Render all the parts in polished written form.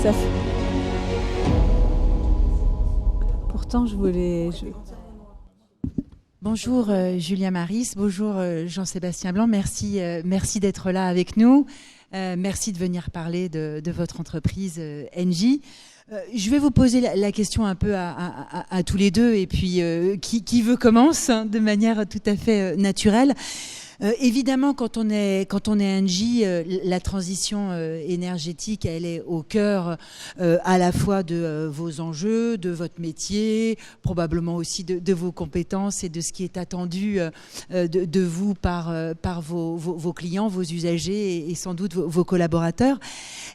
ça fait... Pourtant, je voulais... Bonjour Julia Maris, bonjour Jean-Sébastien Blanc, merci d'être là avec nous. Merci de venir parler de votre entreprise Engie. Je vais vous poser la question un peu à tous les deux, et puis qui veut commence de manière tout à fait naturelle. Évidemment, quand on est Engie, la transition énergétique, elle est au cœur à la fois de vos enjeux, de votre métier, probablement aussi de vos compétences et de ce qui est attendu de vous par vos clients, vos usagers et sans doute vos collaborateurs.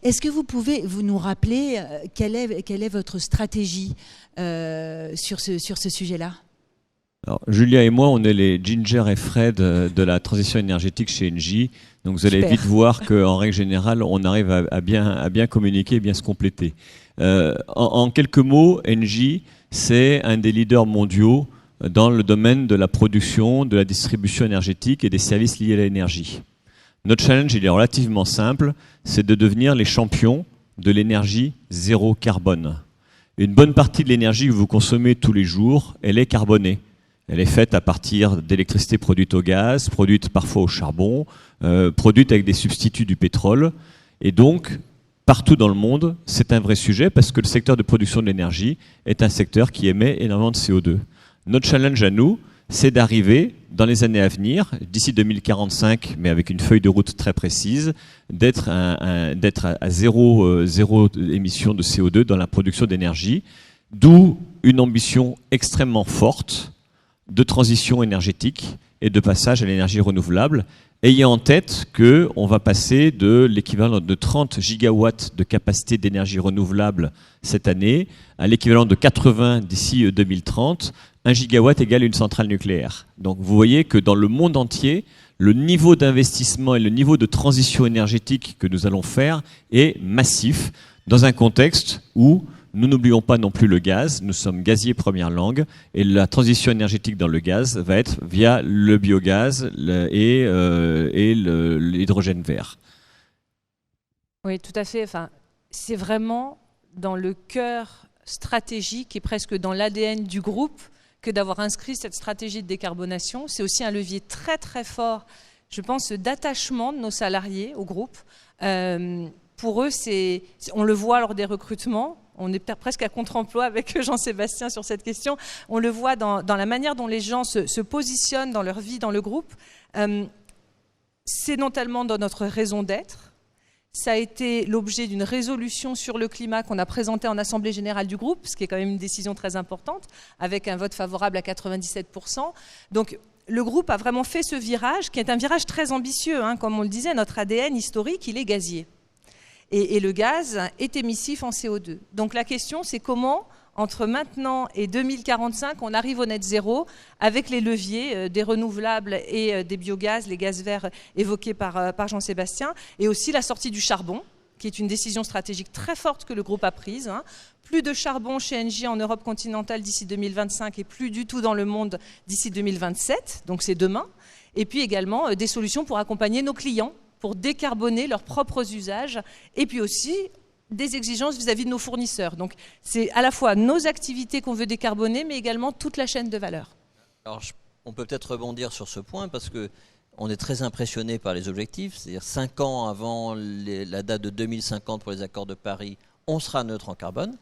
Est-ce que vous pouvez nous rappeler quelle est votre stratégie sur ce sujet-là ? Alors, Julia et moi, on est les Ginger et Fred de la transition énergétique chez Engie. Donc, vous allez vite voir qu'en règle générale, on arrive à bien communiquer et bien se compléter. En quelques mots, Engie, c'est un des leaders mondiaux dans le domaine de la production, de la distribution énergétique et des services liés à l'énergie. Notre challenge, il est relativement simple, c'est de devenir les champions de l'énergie zéro carbone. Une bonne partie de l'énergie que vous consommez tous les jours, elle est carbonée. Elle est faite à partir d'électricité produite au gaz, produite parfois au charbon, produite avec des substituts du pétrole. Et donc, partout dans le monde, c'est un vrai sujet parce que le secteur de production de l'énergie est un secteur qui émet énormément de CO2. Notre challenge à nous, c'est d'arriver dans les années à venir, d'ici 2045, mais avec une feuille de route très précise, d'être à zéro émission de CO2 dans la production d'énergie, d'où une ambition extrêmement forte de transition énergétique et de passage à l'énergie renouvelable, ayant en tête qu'on va passer de l'équivalent de 30 gigawatts de capacité d'énergie renouvelable cette année à l'équivalent de 80 d'ici 2030. 1 gigawatt égale une centrale nucléaire. Donc vous voyez que dans le monde entier, le niveau d'investissement et le niveau de transition énergétique que nous allons faire est massif dans un contexte où nous n'oublions pas non plus le gaz, nous sommes gaziers première langue, et la transition énergétique dans le gaz va être via le biogaz et l'hydrogène vert. Oui, tout à fait. Enfin, c'est vraiment dans le cœur stratégique et presque dans l'ADN du groupe que d'avoir inscrit cette stratégie de décarbonation. C'est aussi un levier très très fort, je pense, d'attachement de nos salariés au groupe. Pour eux, on le voit lors des recrutements. On est presque à contre-emploi avec Jean-Sébastien sur cette question. On le voit dans la manière dont les gens se positionnent dans leur vie, dans le groupe. C'est notamment dans notre raison d'être. Ça a été l'objet d'une résolution sur le climat qu'on a présentée en Assemblée générale du groupe, ce qui est quand même une décision très importante, avec un vote favorable à 97%. Donc, le groupe a vraiment fait ce virage, qui est un virage très ambitieux. Comme on le disait, notre ADN historique, il est gazier. Et le gaz est émissif en CO2. Donc la question, c'est comment, entre maintenant et 2045, on arrive au net zéro avec les leviers des renouvelables et des biogaz, les gaz verts évoqués par Jean-Sébastien, et aussi la sortie du charbon, qui est une décision stratégique très forte que le groupe a prise. Plus de charbon chez Engie en Europe continentale d'ici 2025 et plus du tout dans le monde d'ici 2027, donc c'est demain. Et puis également des solutions pour accompagner nos clients, pour décarboner leurs propres usages, et puis aussi des exigences vis-à-vis de nos fournisseurs. Donc c'est à la fois nos activités qu'on veut décarboner, mais également toute la chaîne de valeur. Alors on peut peut-être rebondir sur ce point, parce qu'on est très impressionné par les objectifs. C'est-à-dire 5 ans avant la date de 2050 pour les accords de Paris, on sera neutre en carbone.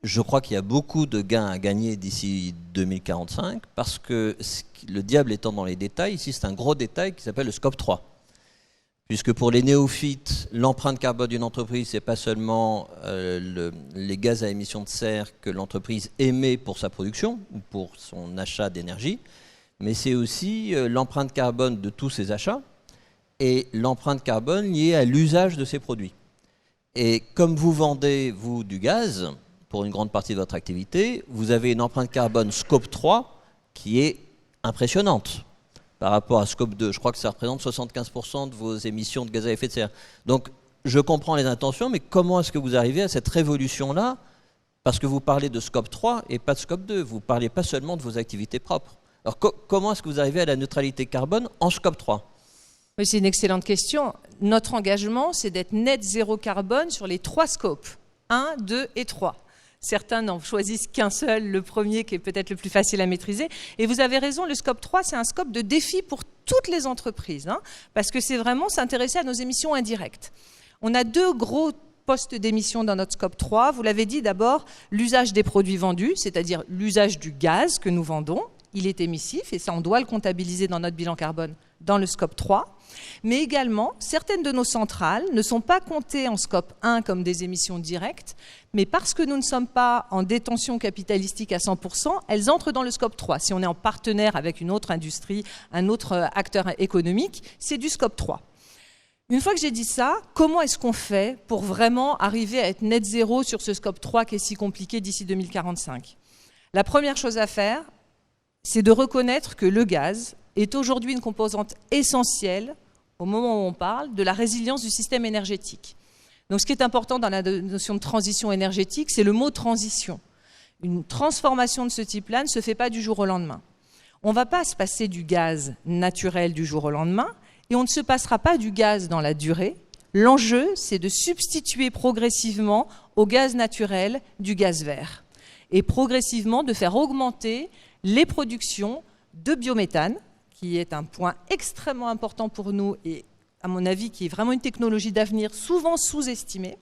Je crois qu'il y a beaucoup de gains à gagner d'ici 2045, parce que le diable étant dans les détails, ici c'est un gros détail qui s'appelle le scope 3. Puisque pour les néophytes, l'empreinte carbone d'une entreprise, ce n'est pas seulement les gaz à émission de serre que l'entreprise émet pour sa production ou pour son achat d'énergie, mais c'est aussi l'empreinte carbone de tous ses achats et l'empreinte carbone liée à l'usage de ces produits. Et comme vous vendez, vous, du gaz, pour une grande partie de votre activité, vous avez une empreinte carbone Scope 3 qui est impressionnante. Par rapport à Scope 2, je crois que ça représente 75% de vos émissions de gaz à effet de serre. Donc, je comprends les intentions, mais comment est-ce que vous arrivez à cette révolution-là? Parce que vous parlez de Scope 3 et pas de Scope 2. Vous ne parlez pas seulement de vos activités propres. Alors, comment est-ce que vous arrivez à la neutralité carbone en Scope 3? Oui, c'est une excellente question. Notre engagement, c'est d'être net zéro carbone sur les 3 scopes. 1, 2 et 3. Certains n'en choisissent qu'un seul, le premier qui est peut-être le plus facile à maîtriser. Et vous avez raison, le scope 3, c'est un scope de défi pour toutes les entreprises, parce que c'est vraiment s'intéresser à nos émissions indirectes. On a 2 gros postes d'émissions dans notre scope 3. Vous l'avez dit, d'abord, l'usage des produits vendus, c'est-à-dire l'usage du gaz que nous vendons. Il est émissif et ça, on doit le comptabiliser dans notre bilan carbone dans le scope 3. Mais également, certaines de nos centrales ne sont pas comptées en scope 1 comme des émissions directes, mais parce que nous ne sommes pas en détention capitalistique à 100%, elles entrent dans le scope 3. Si on est en partenaire avec une autre industrie, un autre acteur économique, c'est du scope 3. Une fois que j'ai dit ça, comment est-ce qu'on fait pour vraiment arriver à être net zéro sur ce scope 3 qui est si compliqué d'ici 2045 ? La première chose à faire, c'est de reconnaître que le gaz est aujourd'hui une composante essentielle, au moment où on parle, de la résilience du système énergétique. Donc ce qui est important dans la notion de transition énergétique, c'est le mot transition. Une transformation de ce type-là ne se fait pas du jour au lendemain. On ne va pas se passer du gaz naturel du jour au lendemain, et on ne se passera pas du gaz dans la durée. L'enjeu, c'est de substituer progressivement au gaz naturel du gaz vert, et progressivement de faire augmenter les productions de biométhane, qui est un point extrêmement important pour nous et, à mon avis, qui est vraiment une technologie d'avenir souvent sous-estimée,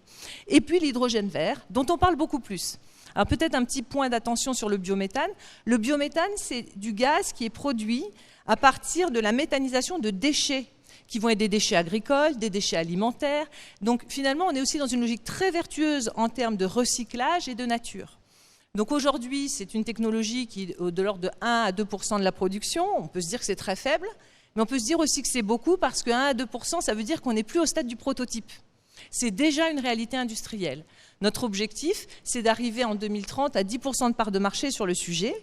et puis l'hydrogène vert, dont on parle beaucoup plus. Alors peut-être un petit point d'attention sur le biométhane. Le biométhane, c'est du gaz qui est produit à partir de la méthanisation de déchets, qui vont être des déchets agricoles, des déchets alimentaires. Donc finalement, on est aussi dans une logique très vertueuse en termes de recyclage et de nature. Donc aujourd'hui, c'est une technologie qui est de l'ordre de 1 à 2% de la production. On peut se dire que c'est très faible, mais on peut se dire aussi que c'est beaucoup parce que 1 à 2%, ça veut dire qu'on n'est plus au stade du prototype. C'est déjà une réalité industrielle. Notre objectif, c'est d'arriver en 2030 à 10% de part de marché sur le sujet.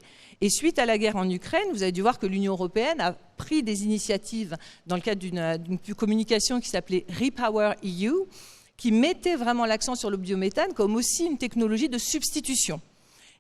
Et suite à la guerre en Ukraine, vous avez dû voir que l'Union européenne a pris des initiatives dans le cadre d'une communication qui s'appelait Repower EU, qui mettait vraiment l'accent sur le biométhane comme aussi une technologie de substitution.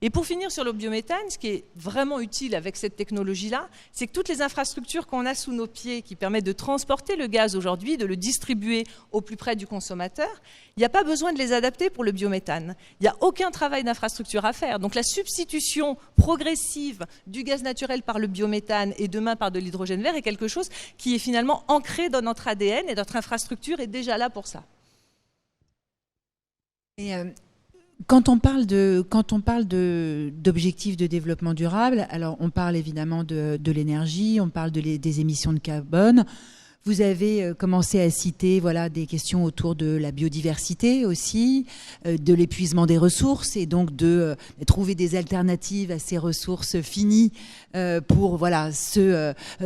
Et pour finir sur le biométhane, ce qui est vraiment utile avec cette technologie-là, c'est que toutes les infrastructures qu'on a sous nos pieds qui permettent de transporter le gaz aujourd'hui, de le distribuer au plus près du consommateur, il n'y a pas besoin de les adapter pour le biométhane. Il n'y a aucun travail d'infrastructure à faire. Donc la substitution progressive du gaz naturel par le biométhane et demain par de l'hydrogène vert est quelque chose qui est finalement ancré dans notre ADN et notre infrastructure est déjà là pour ça. Et quand on parle d'objectifs de développement durable, alors on parle évidemment de l'énergie, on parle des émissions de carbone. Vous avez commencé à citer des questions autour de la biodiversité aussi, de l'épuisement des ressources et donc de trouver des alternatives à ces ressources finies pour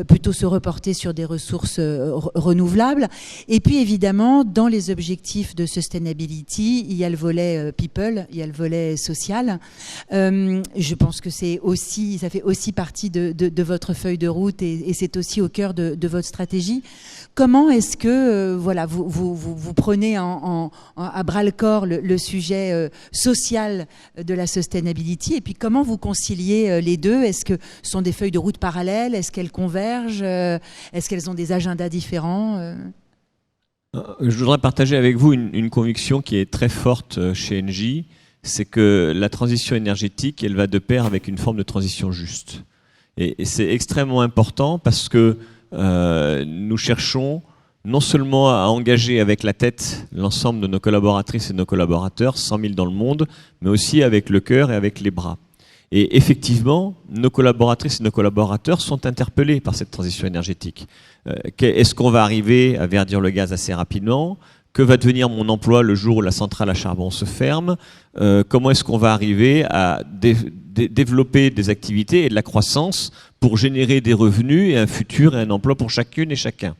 plutôt se reporter sur des ressources renouvelables. Et puis évidemment, dans les objectifs de sustainability, il y a le volet people, il y a le volet social. Je pense que ça fait aussi partie de votre feuille de route et c'est aussi au cœur de votre stratégie. Comment est-ce que vous prenez à bras-le-corps le sujet social de la sustainability et puis comment vous conciliez les deux ? Est-ce que ce sont des feuilles de route parallèles ? Est-ce qu'elles convergent ? Est-ce qu'elles ont des agendas différents ? Je voudrais partager avec vous une conviction qui est très forte chez Engie, c'est que la transition énergétique, elle va de pair avec une forme de transition juste. Et c'est extrêmement important parce que nous cherchons non seulement à engager avec la tête l'ensemble de nos collaboratrices et nos collaborateurs, 100 000 dans le monde, mais aussi avec le cœur et avec les bras. Et effectivement, nos collaboratrices et nos collaborateurs sont interpellés par cette transition énergétique. Est-ce qu'on va arriver à verdir le gaz assez rapidement ? Que va devenir mon emploi le jour où la centrale à charbon se ferme ? Comment est-ce qu'on va arriver à développer des activités et de la croissance pour générer des revenus et un futur et un emploi pour chacune et chacun ?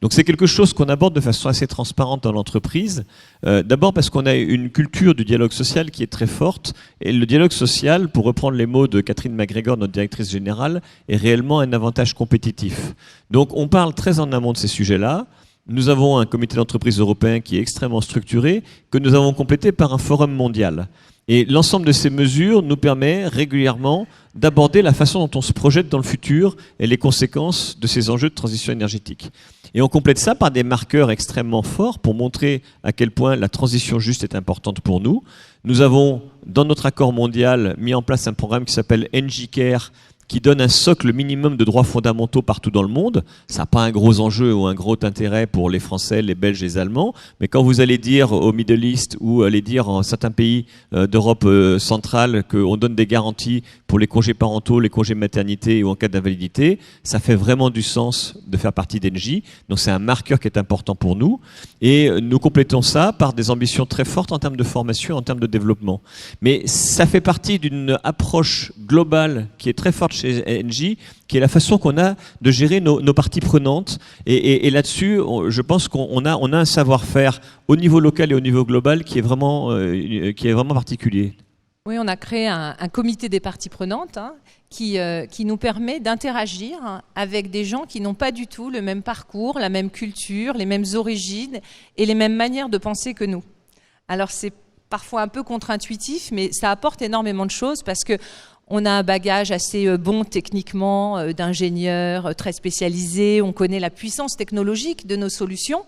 Donc c'est quelque chose qu'on aborde de façon assez transparente dans l'entreprise. D'abord parce qu'on a une culture du dialogue social qui est très forte. Et le dialogue social, pour reprendre les mots de Catherine McGregor, notre directrice générale, est réellement un avantage compétitif. Donc on parle très en amont de ces sujets-là. nous avons un comité d'entreprise européen qui est extrêmement structuré, que nous avons complété par un forum mondial. Et l'ensemble de ces mesures nous permet régulièrement d'aborder la façon dont on se projette dans le futur et les conséquences de ces enjeux de transition énergétique. Et on complète ça par des marqueurs extrêmement forts pour montrer à quel point la transition juste est importante pour nous. Nous avons, dans notre accord mondial, mis en place un programme qui s'appelle ENGIE Care, qui donne un socle minimum de droits fondamentaux partout dans le monde. Ça n'a pas un gros enjeu ou un gros intérêt pour les Français, les Belges et les Allemands, mais quand vous allez dire au Middle East ou allez dire en certains pays d'Europe centrale qu'on donne des garanties pour les congés parentaux, les congés maternité ou en cas d'invalidité, ça fait vraiment du sens de faire partie d'ENGIE. Donc c'est un marqueur qui est important pour nous. Et nous complétons ça par des ambitions très fortes en termes de formation, en termes de développement. Mais ça fait partie d'une approche globale qui est très forte chez ENGIE, qui est la façon qu'on a de gérer nos parties prenantes. Et là-dessus, je pense qu'on a un savoir-faire au niveau local et au niveau global qui est vraiment particulier. Oui, on a créé un comité des parties prenantes qui nous permet d'interagir avec des gens qui n'ont pas du tout le même parcours, la même culture, les mêmes origines et les mêmes manières de penser que nous. Alors c'est parfois un peu contre-intuitif, mais ça apporte énormément de choses parce que on a un bagage assez bon techniquement, d'ingénieurs très spécialisés, on connaît la puissance technologique de nos solutions.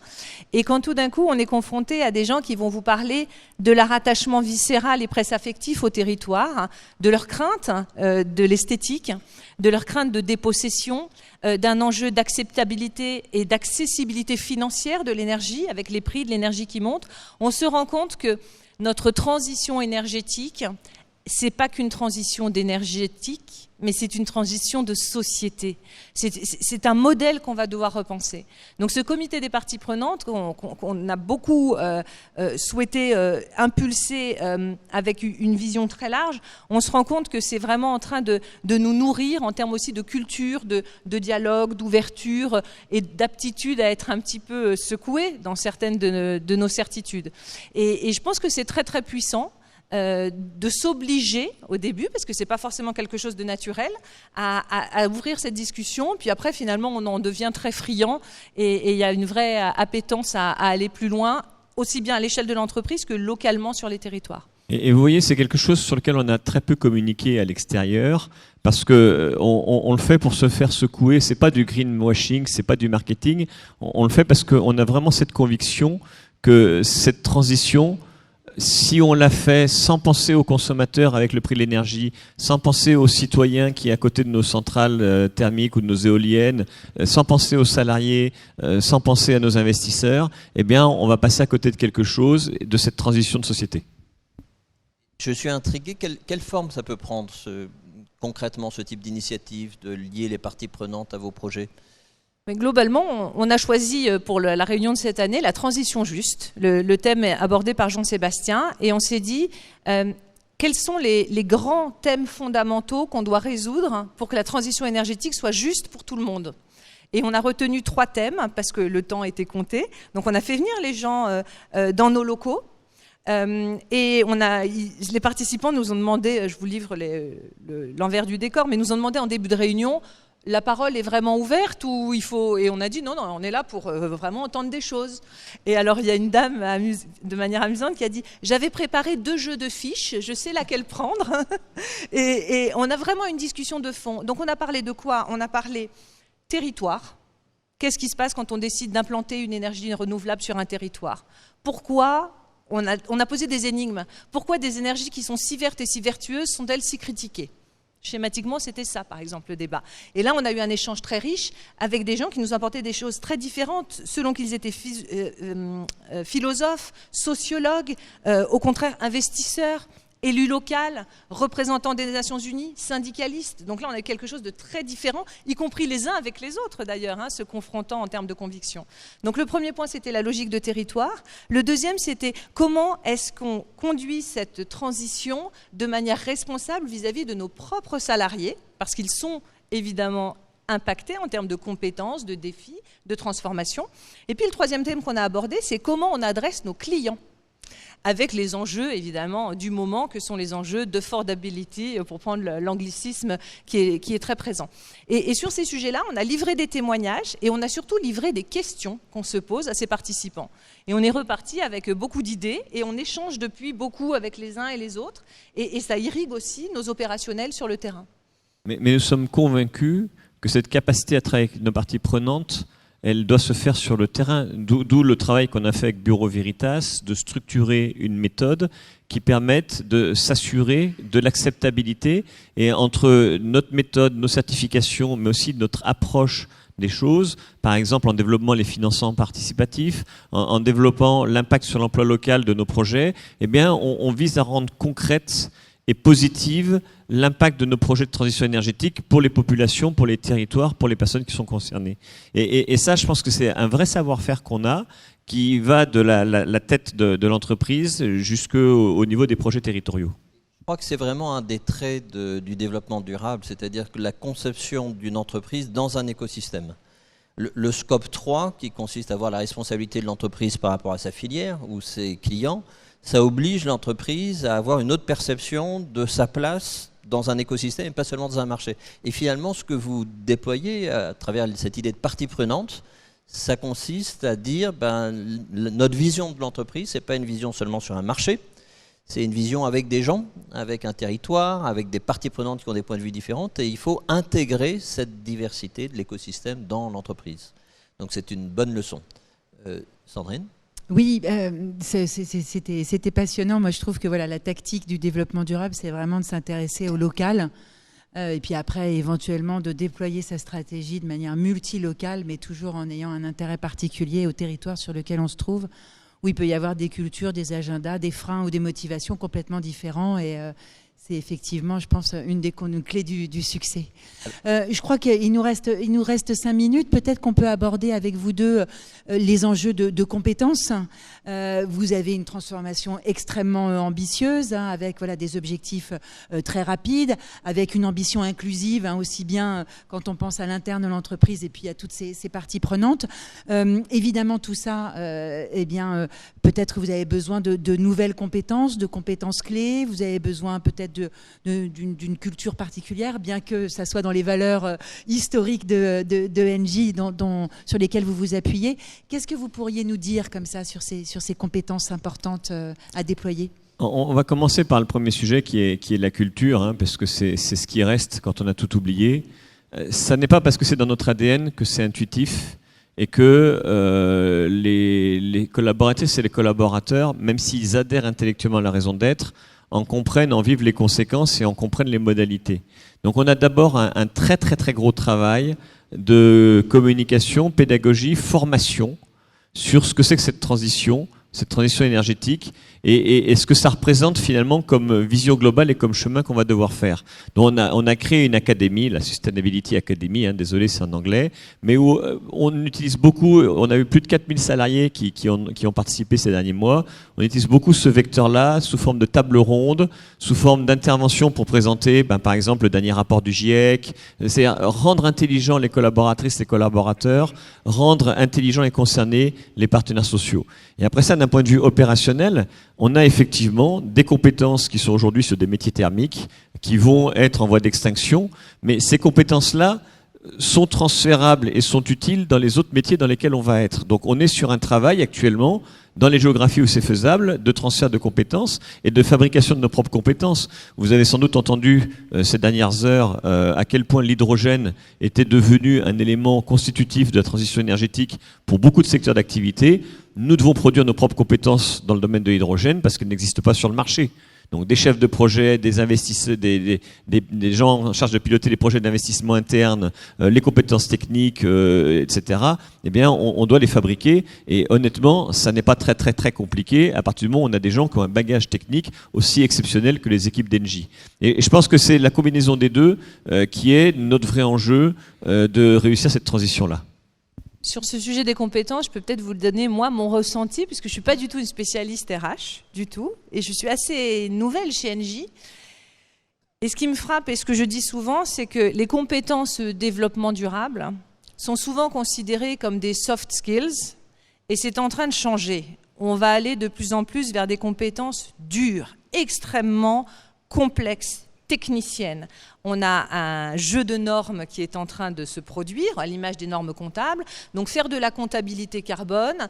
Et quand tout d'un coup, on est confronté à des gens qui vont vous parler de leur attachement viscéral et presque affectif au territoire, de leur crainte de l'esthétique, de leur crainte de dépossession, d'un enjeu d'acceptabilité et d'accessibilité financière de l'énergie, avec les prix de l'énergie qui montent, on se rend compte que notre transition énergétique, c'est pas qu'une transition d'énergétique, mais c'est une transition de société. C'est un modèle qu'on va devoir repenser. Donc ce comité des parties prenantes, qu'on a beaucoup souhaité impulser avec une vision très large, on se rend compte que c'est vraiment en train de nous nourrir en termes aussi de culture, de dialogue, d'ouverture et d'aptitude à être un petit peu secoué dans certaines de nos certitudes. Et je pense que c'est très très puissant. De s'obliger au début, parce que c'est pas forcément quelque chose de naturel, à ouvrir cette discussion, puis après finalement on en devient très friand et il y a une vraie appétence à aller plus loin, aussi bien à l'échelle de l'entreprise que localement sur les territoires. Et vous voyez, c'est quelque chose sur lequel on a très peu communiqué à l'extérieur, parce que on le fait pour se faire secouer. C'est pas du greenwashing, c'est pas du marketing. On le fait parce qu'on a vraiment cette conviction que cette transition, si on l'a fait sans penser aux consommateurs avec le prix de l'énergie, sans penser aux citoyens qui est à côté de nos centrales thermiques ou de nos éoliennes, sans penser aux salariés, sans penser à nos investisseurs, eh bien, on va passer à côté de quelque chose, de cette transition de société. Je suis intrigué. Quelle forme ça peut prendre concrètement, ce type d'initiative, de lier les parties prenantes à vos projets ? Mais globalement, on a choisi pour la réunion de cette année la transition juste. Le thème est abordé par Jean-Sébastien et on s'est dit quels sont les grands thèmes fondamentaux qu'on doit résoudre pour que la transition énergétique soit juste pour tout le monde. Et on a retenu 3 thèmes parce que le temps était compté. Donc on a fait venir les gens dans nos locaux. Et les participants nous ont demandé, je vous livre l'envers du décor, mais nous ont demandé en début de réunion, la parole est vraiment ouverte ou il faut... Et on a dit non, on est là pour vraiment entendre des choses. Et alors il y a une dame de manière amusante qui a dit j'avais préparé 2 jeux de fiches, je sais laquelle prendre. et on a vraiment une discussion de fond. Donc on a parlé de quoi ? On a parlé territoire. Qu'est-ce qui se passe quand on décide d'implanter une énergie renouvelable sur un territoire ? Pourquoi on a posé des énigmes. Pourquoi des énergies qui sont si vertes et si vertueuses sont-elles si critiquées ? Schématiquement, c'était ça, par exemple, le débat. Et là, on a eu un échange très riche avec des gens qui nous apportaient des choses très différentes, selon qu'ils étaient philosophes, sociologues, au contraire investisseurs, élus locaux, représentants des Nations Unies, syndicalistes. Donc là, on a quelque chose de très différent, y compris les uns avec les autres, d'ailleurs, se confrontant en termes de conviction. Donc le premier point, c'était la logique de territoire. Le deuxième, c'était comment est-ce qu'on conduit cette transition de manière responsable vis-à-vis de nos propres salariés, parce qu'ils sont évidemment impactés en termes de compétences, de défis, de transformation. Et puis le troisième thème qu'on a abordé, c'est comment on adresse nos clients. avec les enjeux évidemment du moment que sont les enjeux d'affordability, pour prendre l'anglicisme qui est très présent. Et sur ces sujets-là, on a livré des témoignages et on a surtout livré des questions qu'on se pose à ces participants. Et on est reparti avec beaucoup d'idées et on échange depuis beaucoup avec les uns et les autres et ça irrigue aussi nos opérationnels sur le terrain. Mais nous sommes convaincus que cette capacité à travailler avec nos parties prenantes, elle doit se faire sur le terrain, d'où le travail qu'on a fait avec Bureau Veritas, de structurer une méthode qui permette de s'assurer de l'acceptabilité. Et entre notre méthode, nos certifications, mais aussi notre approche des choses, par exemple en développant les financements participatifs, en développant l'impact sur l'emploi local de nos projets, eh bien, on vise à rendre concrète et positive l'impact de nos projets de transition énergétique pour les populations, pour les territoires, pour les personnes qui sont concernées. Et ça, je pense que c'est un vrai savoir-faire qu'on a, qui va de la tête de l'entreprise jusqu'au niveau des projets territoriaux. Je crois que c'est vraiment un des traits du développement durable, c'est-à-dire que la conception d'une entreprise dans un écosystème. Le scope 3, qui consiste à avoir la responsabilité de l'entreprise par rapport à sa filière ou ses clients, ça oblige l'entreprise à avoir une autre perception de sa place dans un écosystème et pas seulement dans un marché. Et finalement, ce que vous déployez à travers cette idée de partie prenante, ça consiste à dire notre vision de l'entreprise, ce n'est pas une vision seulement sur un marché, c'est une vision avec des gens, avec un territoire, avec des parties prenantes qui ont des points de vue différents, et il faut intégrer cette diversité de l'écosystème dans l'entreprise. Donc c'est une bonne leçon. Sandrine ? Oui, c'était passionnant. Moi, je trouve que voilà, la tactique du développement durable, c'est vraiment de s'intéresser au local et puis après, éventuellement, de déployer sa stratégie de manière multilocale, mais toujours en ayant un intérêt particulier au territoire sur lequel on se trouve, où il peut y avoir des cultures, des agendas, des freins ou des motivations complètement différents. Et c'est effectivement, je pense, une des clés du succès. Je crois qu'il nous reste 5 minutes. Peut-être qu'on peut aborder avec vous deux les enjeux de compétences. Vous avez une transformation extrêmement ambitieuse, avec voilà, des objectifs très rapides, avec une ambition inclusive, aussi bien quand on pense à l'interne de l'entreprise et puis à toutes ces parties prenantes. Évidemment, tout ça, peut-être que vous avez besoin de nouvelles compétences, de compétences clés. Vous avez besoin peut-être d'une culture particulière, bien que ça soit dans les valeurs historiques de Engie sur lesquelles vous vous appuyez. Qu'est-ce que vous pourriez nous dire comme ça sur ces compétences importantes à déployer ? On va commencer par le premier sujet qui est la culture, parce que c'est ce qui reste quand on a tout oublié. Ça n'est pas parce que c'est dans notre ADN que c'est intuitif et que les collaboratrices et les collaborateurs, même s'ils adhèrent intellectuellement à la raison d'être, en comprennent, en vivent les conséquences et en comprennent les modalités. Donc on a d'abord un très très très gros travail de communication, pédagogie, formation sur ce que c'est que cette transition énergétique et ce que ça représente finalement comme vision globale et comme chemin qu'on va devoir faire. Donc on a créé une académie, la Sustainability Academy, désolé c'est en anglais, mais où on utilise beaucoup, on a eu plus de 4000 salariés qui ont participé ces derniers mois, on utilise beaucoup ce vecteur-là sous forme de table ronde, sous forme d'intervention pour présenter par exemple le dernier rapport du GIEC, c'est rendre intelligents les collaboratrices, les collaborateurs, rendre intelligents et concernés les partenaires sociaux. Et après ça, d'un point de vue opérationnel, on a effectivement des compétences qui sont aujourd'hui sur des métiers thermiques, qui vont être en voie d'extinction, mais ces compétences-là sont transférables et sont utiles dans les autres métiers dans lesquels on va être. Donc on est sur un travail actuellement, dans les géographies où c'est faisable, de transfert de compétences et de fabrication de nos propres compétences. Vous avez sans doute entendu ces dernières heures à quel point l'hydrogène était devenu un élément constitutif de la transition énergétique pour beaucoup de secteurs d'activité. Nous devons produire nos propres compétences dans le domaine de l'hydrogène parce qu'elles n'existent pas sur le marché. Donc des chefs de projet, des investisseurs, des gens en charge de piloter les projets d'investissement interne, les compétences techniques, etc. Eh bien, on doit les fabriquer. Et honnêtement, ça n'est pas très très très compliqué à partir du moment où on a des gens qui ont un bagage technique aussi exceptionnel que les équipes d'Engie. Et je pense que c'est la combinaison des deux qui est notre vrai enjeu de réussir cette transition-là. Sur ce sujet des compétences, je peux peut-être vous donner, moi, mon ressenti, puisque je ne suis pas du tout une spécialiste RH, du tout, et je suis assez nouvelle chez Engie. Et ce qui me frappe, et ce que je dis souvent, c'est que les compétences développement durable sont souvent considérées comme des soft skills, et c'est en train de changer. on va aller de plus en plus vers des compétences dures, extrêmement complexes, techniciennes. On a un jeu de normes qui est en train de se produire, à l'image des normes comptables. Donc faire de la comptabilité carbone,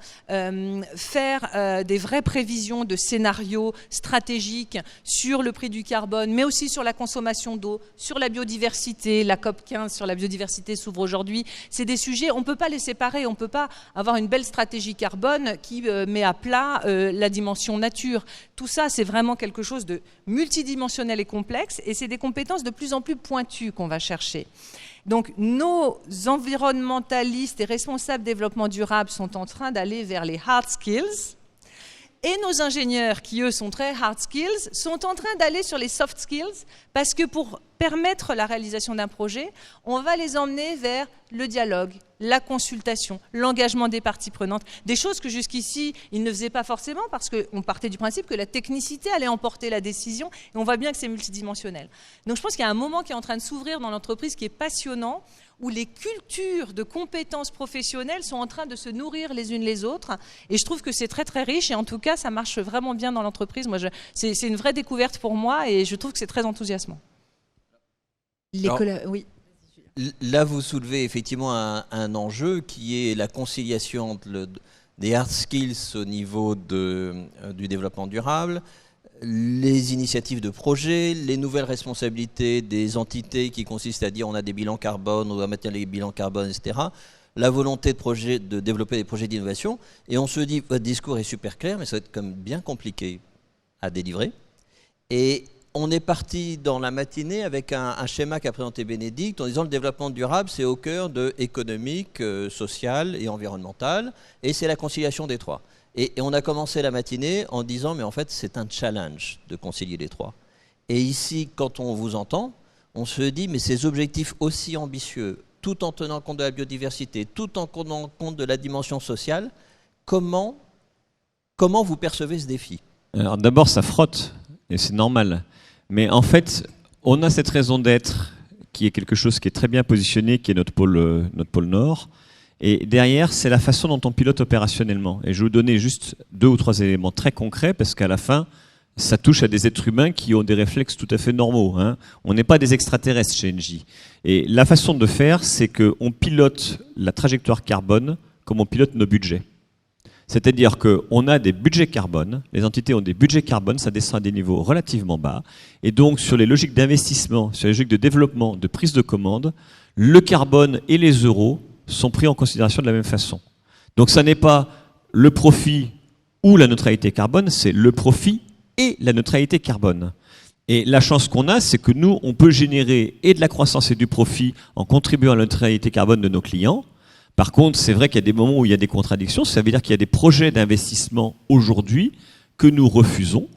faire des vraies prévisions de scénarios stratégiques sur le prix du carbone, mais aussi sur la consommation d'eau, sur la biodiversité. La COP15 sur la biodiversité s'ouvre aujourd'hui. C'est des sujets, on ne peut pas les séparer, on ne peut pas avoir une belle stratégie carbone qui met à plat la dimension nature. Tout ça, c'est vraiment quelque chose de multidimensionnel et complexe, et c'est des compétences de plus en plus pointues qu'on va chercher. Donc nos environnementalistes et responsables développement durable sont en train d'aller vers les hard skills, et nos ingénieurs, qui eux sont très hard skills, sont en train d'aller sur les soft skills, parce que pour permettre la réalisation d'un projet, on va les emmener vers le dialogue, la consultation, l'engagement des parties prenantes, des choses que jusqu'ici ils ne faisaient pas forcément, parce qu'on partait du principe que la technicité allait emporter la décision, et on voit bien que c'est multidimensionnel. Donc je pense qu'il y a un moment qui est en train de s'ouvrir dans l'entreprise qui est passionnant, où les cultures de compétences professionnelles sont en train de se nourrir les unes les autres, et je trouve que c'est très très riche, et en tout cas ça marche vraiment bien dans l'entreprise. Moi, c'est une vraie découverte pour moi, et je trouve que c'est très enthousiasmant. Oui. Là, vous soulevez effectivement un enjeu qui est la conciliation des hard skills au niveau du développement durable, les initiatives de projet, les nouvelles responsabilités des entités qui consistent à dire on a des bilans carbone, on doit maintenir les bilans carbone, etc. La volonté de développer des projets d'innovation. Et on se dit, votre discours est super clair, mais ça va être comme bien compliqué à délivrer. Et on est parti dans la matinée avec un schéma qu'a présenté Bénédicte en disant le développement durable, c'est au cœur de économique, social et environnemental, et c'est la conciliation des trois. Et on a commencé la matinée en disant mais en fait c'est un challenge de concilier les trois. Et ici, quand on vous entend, on se dit mais ces objectifs aussi ambitieux, tout en tenant compte de la biodiversité, tout en tenant compte de la dimension sociale, comment vous percevez ce défi ? Alors d'abord ça frotte, et c'est normal. Mais en fait, on a cette raison d'être qui est quelque chose qui est très bien positionné, qui est notre pôle Nord. Et derrière, c'est la façon dont on pilote opérationnellement. Et je vais vous donner juste 2 ou 3 éléments très concrets, parce qu'à la fin, ça touche à des êtres humains qui ont des réflexes tout à fait normaux. Hein. On n'est pas des extraterrestres chez Engie. Et la façon de faire, c'est qu'on pilote la trajectoire carbone comme on pilote nos budgets. C'est-à-dire qu'on a des budgets carbone, les entités ont des budgets carbone, ça descend à des niveaux relativement bas. Et donc, sur les logiques d'investissement, sur les logiques de développement, de prise de commande, le carbone et les euros sont pris en considération de la même façon. Donc, ça n'est pas le profit ou la neutralité carbone, c'est le profit et la neutralité carbone. Et la chance qu'on a, c'est que nous, on peut générer et de la croissance et du profit en contribuant à la neutralité carbone de nos clients. Par contre, c'est vrai qu'il y a des moments où il y a des contradictions. Ça veut dire qu'il y a des projets d'investissement aujourd'hui que nous refusons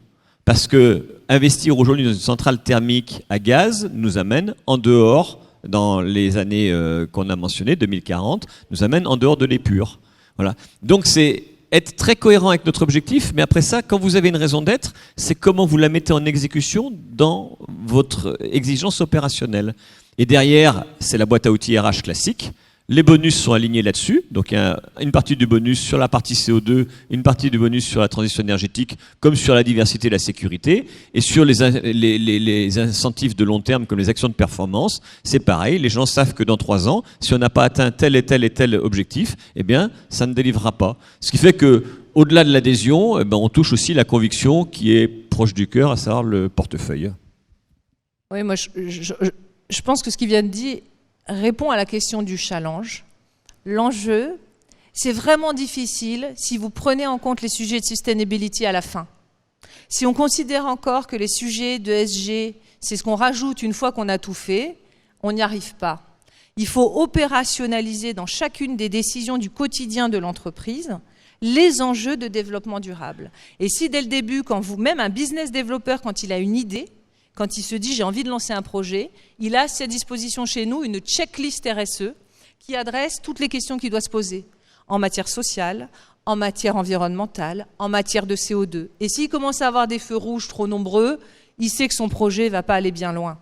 parce que investir aujourd'hui dans une centrale thermique à gaz nous amène en dehors, dans les années qu'on a mentionnées, 2040, nous amène en dehors de l'épure. Voilà. Donc c'est être très cohérent avec notre objectif, mais après ça, quand vous avez une raison d'être, c'est comment vous la mettez en exécution dans votre exigence opérationnelle. Et derrière, c'est la boîte à outils RH classique. Les bonus sont alignés là-dessus, donc il y a une partie du bonus sur la partie CO2, une partie du bonus sur la transition énergétique, comme sur la diversité et la sécurité, et sur les incentives de long terme, comme les actions de performance, c'est pareil, les gens savent que dans 3 ans, si on n'a pas atteint tel et tel et tel objectif, eh bien, ça ne délivrera pas. Ce qui fait que, au-delà de l'adhésion, eh ben, on touche aussi la conviction qui est proche du cœur, à savoir le portefeuille. Oui, moi, je pense que ce qu'il vient de dire répond à la question du challenge. L'enjeu, c'est vraiment difficile si vous prenez en compte les sujets de sustainability à la fin. Si on considère encore que les sujets de ESG, c'est ce qu'on rajoute une fois qu'on a tout fait, on n'y arrive pas. Il faut opérationnaliser dans chacune des décisions du quotidien de l'entreprise les enjeux de développement durable. Et si dès le début, même un business développeur, quand il a une idée, quand il se dit j'ai envie de lancer un projet, il a à sa disposition chez nous une checklist RSE qui adresse toutes les questions qu'il doit se poser en matière sociale, en matière environnementale, en matière de CO2. Et s'il commence à avoir des feux rouges trop nombreux, il sait que son projet ne va pas aller bien loin.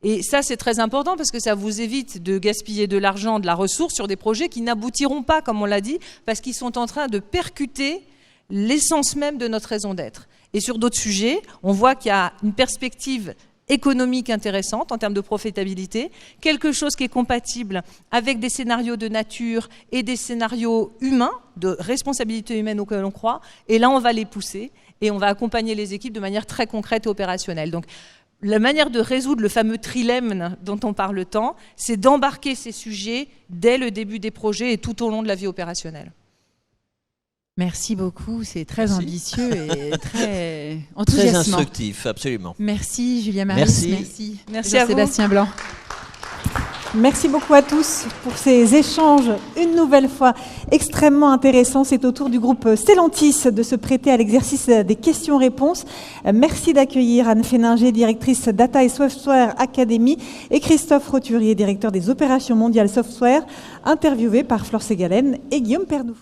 Et ça, c'est très important parce que ça vous évite de gaspiller de l'argent, de la ressource sur des projets qui n'aboutiront pas, comme on l'a dit, parce qu'ils sont en train de percuter l'essence même de notre raison d'être. Et sur d'autres sujets, on voit qu'il y a une perspective économique intéressante en termes de profitabilité, quelque chose qui est compatible avec des scénarios de nature et des scénarios humains, de responsabilité humaine auxquels on croit, et là on va les pousser et on va accompagner les équipes de manière très concrète et opérationnelle. Donc la manière de résoudre le fameux trilemme dont on parle tant, c'est d'embarquer ces sujets dès le début des projets et tout au long de la vie opérationnelle. Merci beaucoup, c'est très ambitieux et très enthousiasmant. Très instructif, absolument. Merci Julia Maris, Merci à vous. Sébastien Blanc. Merci beaucoup à tous pour ces échanges, une nouvelle fois extrêmement intéressants. C'est au tour du groupe Stellantis de se prêter à l'exercice des questions-réponses. Merci d'accueillir Anne Féninger, directrice Data et Software Academy, et Christophe Roturier, directeur des opérations mondiales software, interviewé par Flore Ségalen et Guillaume Pernoud.